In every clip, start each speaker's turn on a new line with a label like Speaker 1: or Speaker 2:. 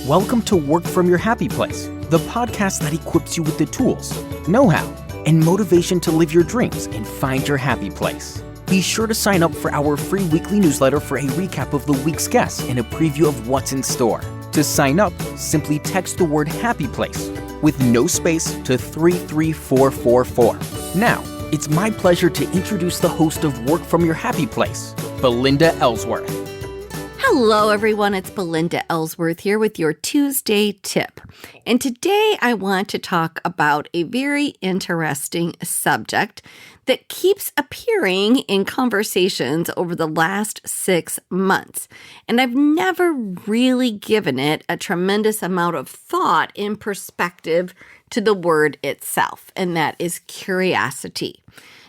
Speaker 1: Welcome to Work From Your Happy Place, the podcast that equips you with the tools, know-how, and motivation to live your dreams and find your happy place. Be sure to sign up for our free weekly newsletter for a recap of the week's guests and a preview of what's in store. To sign up, simply text the word Happy Place with no space to 33444. Now, it's my pleasure to introduce the host of Work From Your Happy Place, Belinda Ellsworth.
Speaker 2: Hello, everyone. It's Belinda Ellsworth here with your Tuesday tip. And today I want to talk about a very interesting subject that keeps appearing in conversations over the last 6 months. And I've never really given it a tremendous amount of thought in perspective to the word itself, and that is curiosity.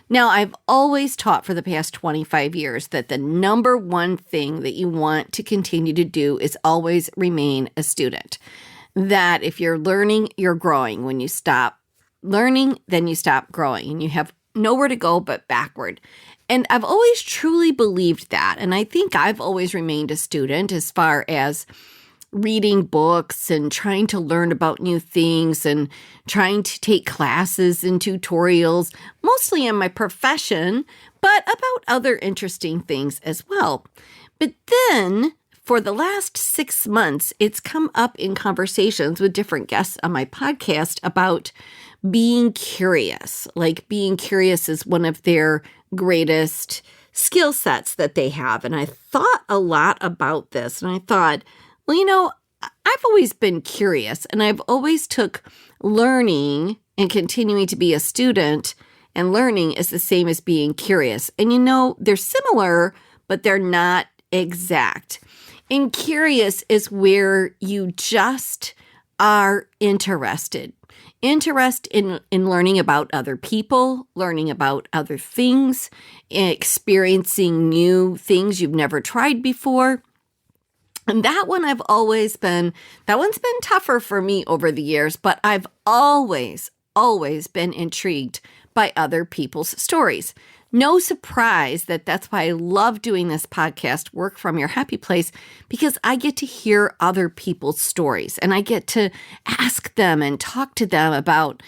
Speaker 2: Now, I've always taught for the past 25 years that the number one thing that you want to continue to do is always remain a student. That if you're learning, you're growing. When you stop learning, then you stop growing, and you have nowhere to go but backward. And I've always truly believed that. And I think I've always remained a student as far as reading books and trying to learn about new things and trying to take classes and tutorials, mostly in my profession, but about other interesting things as well. But then for the last 6 months, it's come up in conversations with different guests on my podcast about being curious. Like being curious is one of their greatest skill sets that they have. And I thought a lot about this, and I thought, well, I've always been curious, and I've always took learning and continuing to be a student and learning is the same as being curious. And they're similar, but they're not exact. And curious is where you just are interested in learning about other people, learning about other things, experiencing new things you've never tried before. And that one's been tougher for me over the years, but I've always been intrigued by other people's stories. No surprise that's why I love doing this podcast, Work From Your Happy Place, because I get to hear other people's stories and I get to ask them and talk to them about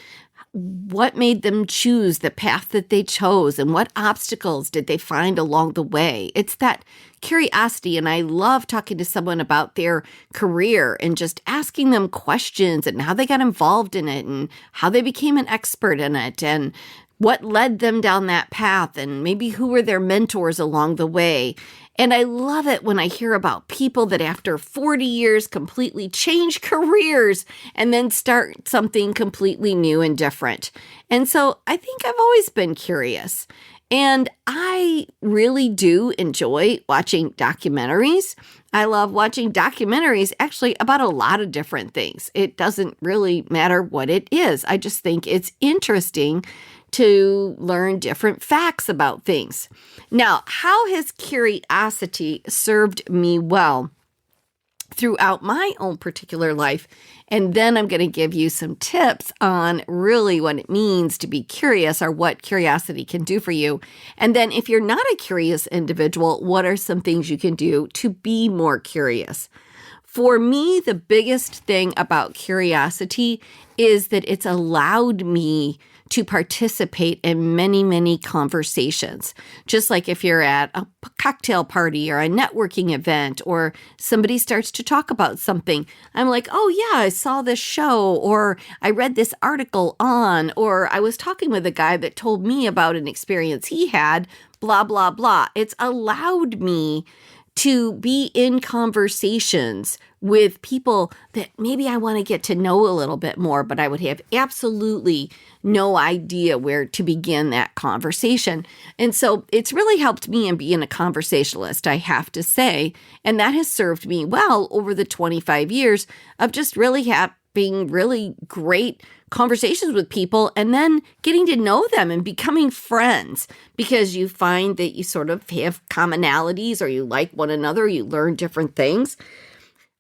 Speaker 2: what made them choose the path that they chose and what obstacles did they find along the way. It's that curiosity, and I love talking to someone about their career and just asking them questions and how they got involved in it and how they became an expert in it and what led them down that path and maybe who were their mentors along the way. And I love it when I hear about people that after 40 years completely change careers and then start something completely new and different. And so I think I've always been curious. And I really do enjoy watching documentaries. I love watching documentaries actually about a lot of different things. It doesn't really matter what it is. I just think it's interesting to learn different facts about things. Now, how has curiosity served me well throughout my own particular life? And then I'm going to give you some tips on really what it means to be curious or what curiosity can do for you. And then if you're not a curious individual, what are some things you can do to be more curious? For me, the biggest thing about curiosity is that it's allowed me to participate in many, many conversations. Just like if you're at a cocktail party or a networking event or somebody starts to talk about something, I'm like, oh yeah, I saw this show, or I read this article on, or I was talking with a guy that told me about an experience he had, blah, blah, blah. It's allowed me to be in conversations with people that maybe I want to get to know a little bit more, but I would have absolutely no idea where to begin that conversation. And so it's really helped me in being a conversationalist, I have to say. And that has served me well over the 25 years of just really having really great conversations with people and then getting to know them and becoming friends because you find that you sort of have commonalities or you like one another, you learn different things.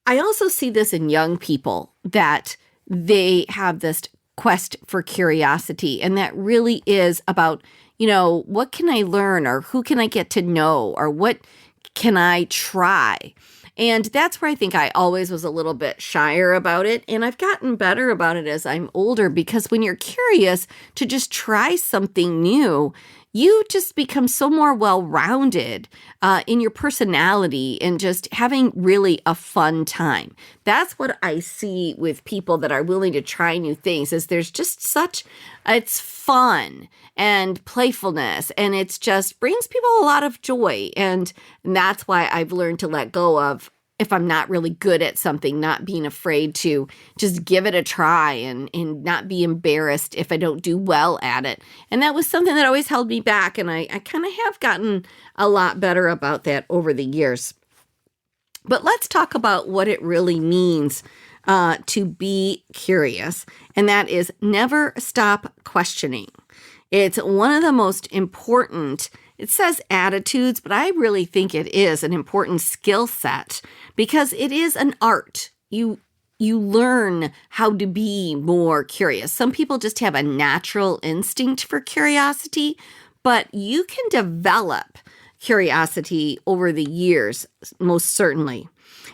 Speaker 2: I also see this in young people that they have this quest for curiosity, and that really is about, what can I learn or who can I get to know or what can I try? And that's where I think I always was a little bit shyer about it. And I've gotten better about it as I'm older, because when you're curious to just try something new, you just become so more well-rounded in your personality and just having really a fun time. That's what I see with people that are willing to try new things, is there's just it's fun and playfulness, and it's just brings people a lot of joy. And that's why I've learned to let go of, if I'm not really good at something, not being afraid to just give it a try and not be embarrassed if I don't do well at it. And that was something that always held me back. And I kind of have gotten a lot better about that over the years. But let's talk about what it really means to be curious. And that is never stop questioning. It's one of the most important, it says attitudes, but I really think it is an important skill set, because it is an art. You learn how to be more curious. Some people just have a natural instinct for curiosity, but you can develop curiosity over the years, most certainly.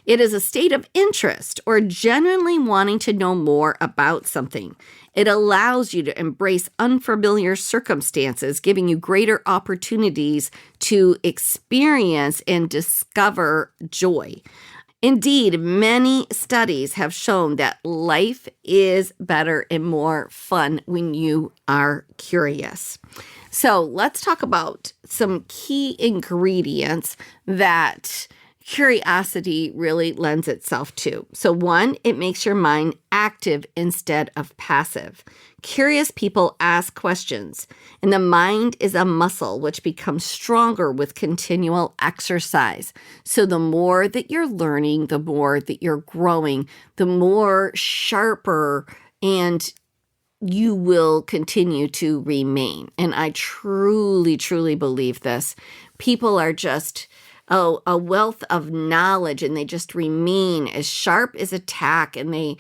Speaker 2: It is a state of interest or genuinely wanting to know more about something. It allows you to embrace unfamiliar circumstances, giving you greater opportunities to experience and discover joy. Indeed, many studies have shown that life is better and more fun when you are curious. So let's talk about some key ingredients that curiosity really lends itself to. So 1, it makes your mind active instead of passive. Curious people ask questions, and the mind is a muscle which becomes stronger with continual exercise. So the more that you're learning, the more that you're growing, the more sharper and you will continue to remain. And I truly, truly believe this. People are just a wealth of knowledge, and they just remain as sharp as a tack, and they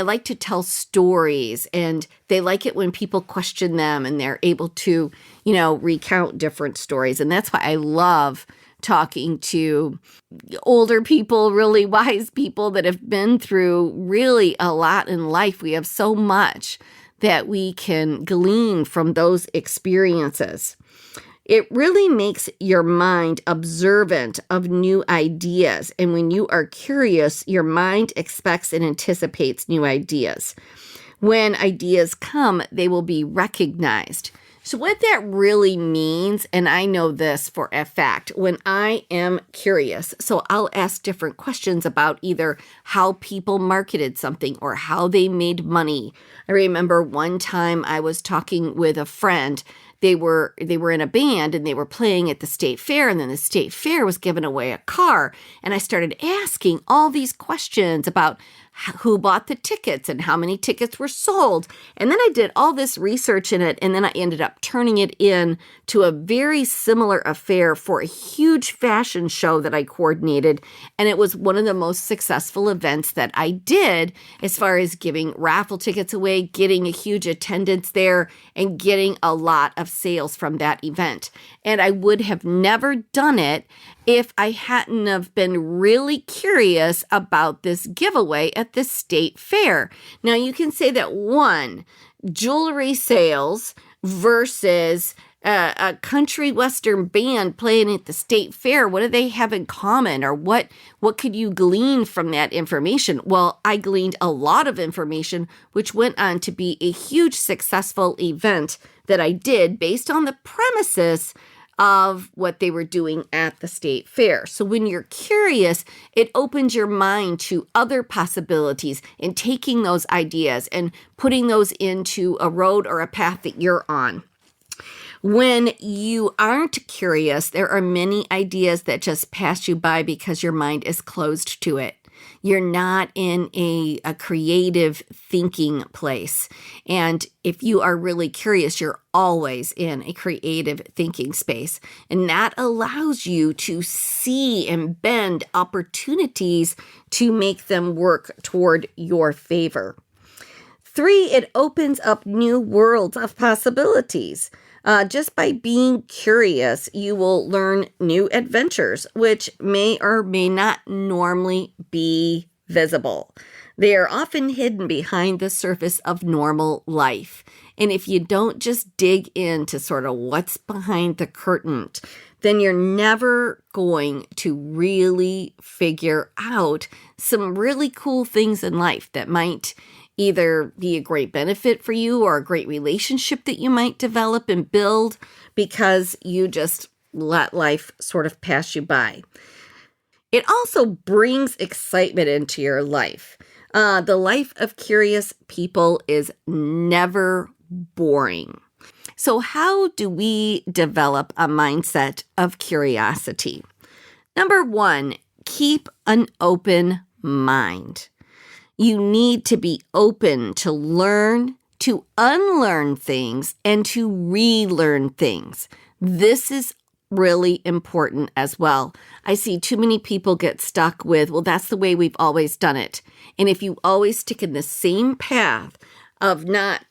Speaker 2: like to tell stories, and they like it when people question them and they're able to, recount different stories. And that's why I love talking to older people, really wise people that have been through really a lot in life. We have so much that we can glean from those experiences. It really makes your mind observant of new ideas. And when you are curious, your mind expects and anticipates new ideas. When ideas come, they will be recognized. So what that really means, and I know this for a fact, when I am curious, so I'll ask different questions about either how people marketed something or how they made money. I remember one time I was talking with a friend. They were in a band and they were playing at the state fair, and then the state fair was giving away a car. And I started asking all these questions about who bought the tickets and how many tickets were sold. And then I did all this research in it, and then I ended up turning it in to a very similar affair for a huge fashion show that I coordinated. And it was one of the most successful events that I did as far as giving raffle tickets away, getting a huge attendance there, and getting a lot of sales from that event. And I would have never done it if I hadn't have been really curious about this giveaway at the state fair. Now, you can say that one, jewelry sales versus a country western band playing at the state fair, what do they have in common? Or what could you glean from that information? Well, I gleaned a lot of information, which went on to be a huge successful event that I did based on the premises of what they were doing at the state fair. So when you're curious, it opens your mind to other possibilities and taking those ideas and putting those into a road or a path that you're on. When you aren't curious, there are many ideas that just pass you by because your mind is closed to it. You're not in a creative thinking place. And if you are really curious, you're always in a creative thinking space. And that allows you to see and bend opportunities to make them work toward your favor. 3, it opens up new worlds of possibilities. Just by being curious, you will learn new adventures, which may or may not normally be visible. They are often hidden behind the surface of normal life. And if you don't just dig into sort of what's behind the curtain, then you're never going to really figure out some really cool things in life that might either be a great benefit for you or a great relationship that you might develop and build because you just let life sort of pass you by. It also brings excitement into your life. The life of curious people is never boring. So how do we develop a mindset of curiosity? Number one, keep an open mind. You need to be open to learn, to unlearn things, and to relearn things. This is really important as well. I see too many people get stuck with, well, that's the way we've always done it. And if you always stick in the same path of not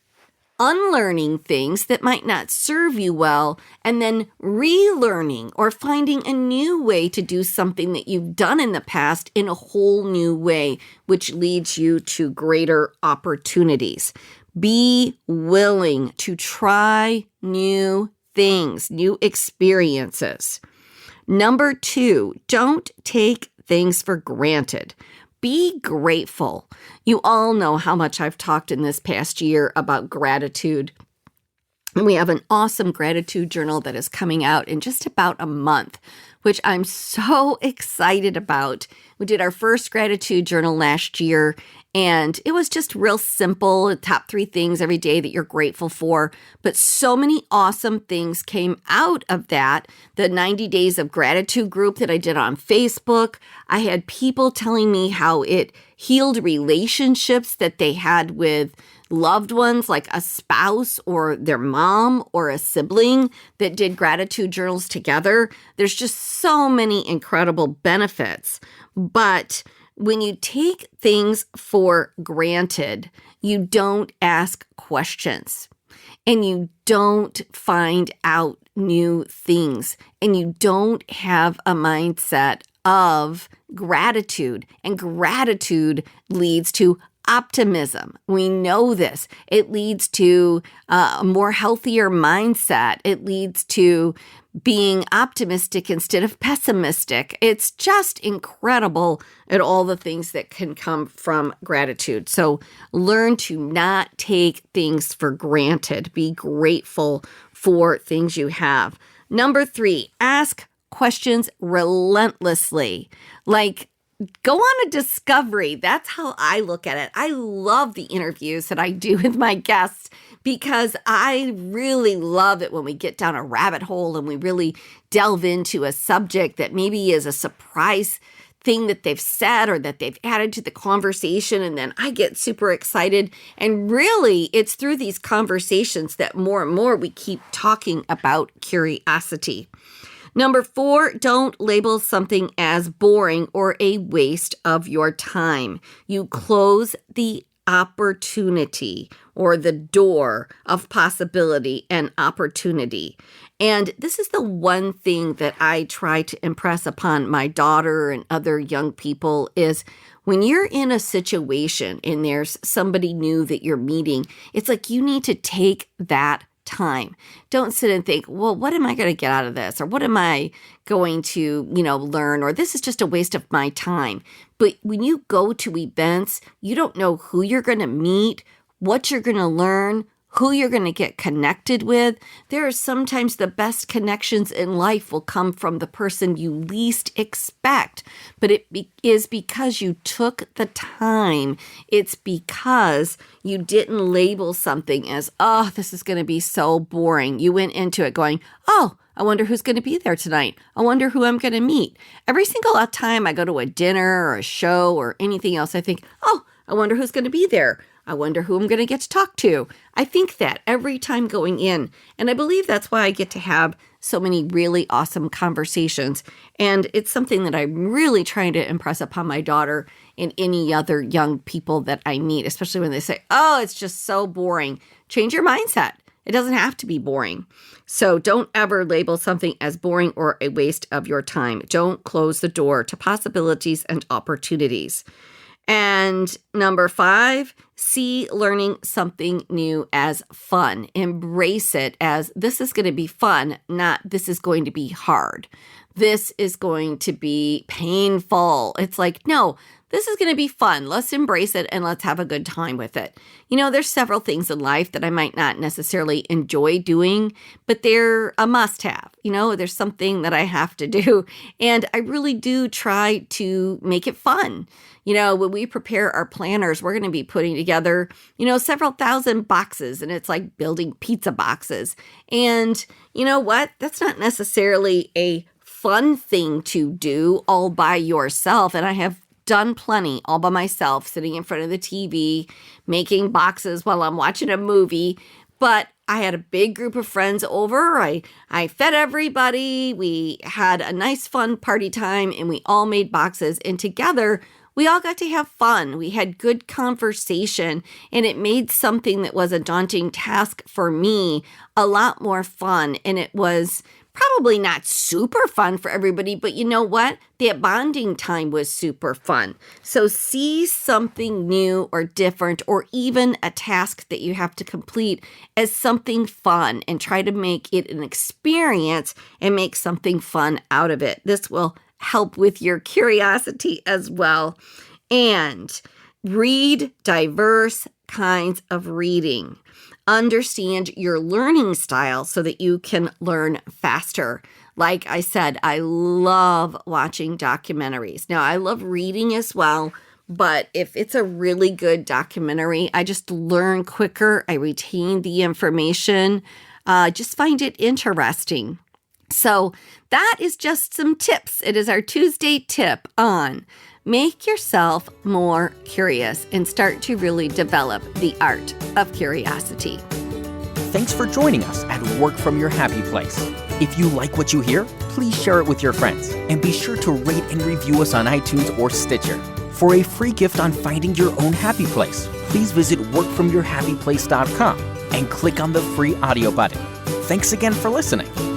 Speaker 2: unlearning things that might not serve you well, and then relearning or finding a new way to do something that you've done in the past in a whole new way, which leads you to greater opportunities. Be willing to try new things, new experiences. Number two, don't take things for granted. Be grateful. You all know how much I've talked in this past year about gratitude. And we have an awesome gratitude journal that is coming out in just about a month, which I'm so excited about. We did our first gratitude journal last year, and it was just real simple, top 3 things every day that you're grateful for. But so many awesome things came out of that. The 90 Days of Gratitude group that I did on Facebook, I had people telling me how it healed relationships that they had with loved ones, like a spouse or their mom or a sibling that did gratitude journals together. There's just so many incredible benefits. But when you take things for granted, you don't ask questions and you don't find out new things and you don't have a mindset of gratitude. And gratitude leads to optimism. We know this. It leads to a more healthier mindset. It leads to being optimistic instead of pessimistic. It's just incredible at all the things that can come from gratitude. So learn to not take things for granted. Be grateful for things you have. Number 3, ask questions relentlessly. Like, go on a discovery. That's how I look at it. I love the interviews that I do with my guests because I really love it when we get down a rabbit hole and we really delve into a subject that maybe is a surprise thing that they've said or that they've added to the conversation. And then I get super excited. And really, it's through these conversations that more and more we keep talking about curiosity. Number 4, don't label something as boring or a waste of your time. You close the opportunity or the door of possibility and opportunity. And this is the one thing that I try to impress upon my daughter and other young people is when you're in a situation and there's somebody new that you're meeting, it's like you need to take that time. Don't sit and think, well, what am I going to get out of this? Or what am I going to, learn? Or this is just a waste of my time. But when you go to events, you don't know who you're going to meet, what you're going to learn, who you're going to get connected with. There are sometimes the best connections in life will come from the person you least expect, but it is because you took the time. It's because you didn't label something as, oh, this is going to be so boring. You went into it going, oh, I wonder who's going to be there tonight. I wonder who I'm going to meet. Every single time I go to a dinner or a show or anything else, I think, oh, I wonder who's going to be there. I wonder who I'm going to get to talk to. I think that every time going in. And I believe that's why I get to have so many really awesome conversations. And it's something that I'm really trying to impress upon my daughter and any other young people that I meet, especially when they say, oh, it's just so boring. Change your mindset. It doesn't have to be boring. So don't ever label something as boring or a waste of your time. Don't close the door to possibilities and opportunities. And number 5, see learning something new as fun. Embrace it as this is going to be fun, not this is going to be hard. This is going to be painful. It's like, no, this is going to be fun. Let's embrace it and let's have a good time with it. There's several things in life that I might not necessarily enjoy doing, but they're a must-have. There's something that I have to do, and I really do try to make it fun. When we prepare our planners, we're going to be putting together, several thousand boxes, and it's like building pizza boxes. And you know what? That's not necessarily a fun thing to do all by yourself. And I have done plenty all by myself, sitting in front of the TV, making boxes while I'm watching a movie. But I had a big group of friends over. I fed everybody. We had a nice, fun party time, and we all made boxes. And together, we all got to have fun. We had good conversation, and it made something that was a daunting task for me a lot more fun. And it was probably not super fun for everybody, but you know what? That bonding time was super fun. So see something new or different, or even a task that you have to complete as something fun, and try to make it an experience and make something fun out of it. This will help with your curiosity as well. And read diverse kinds of reading. Understand your learning style so that you can learn faster. Like I said, I love watching documentaries. Now, I love reading as well, but if it's a really good documentary, I just learn quicker. I retain the information. Just find it interesting. So that is just some tips. It is our Tuesday tip on make yourself more curious and start to really develop the art of curiosity.
Speaker 1: Thanks for joining us at Work From Your Happy Place. If you like what you hear, please share it with your friends, and be sure to rate and review us on iTunes or Stitcher. For a free gift on finding your own happy place, please visit workfromyourhappyplace.com and click on the free audio button. Thanks again for listening.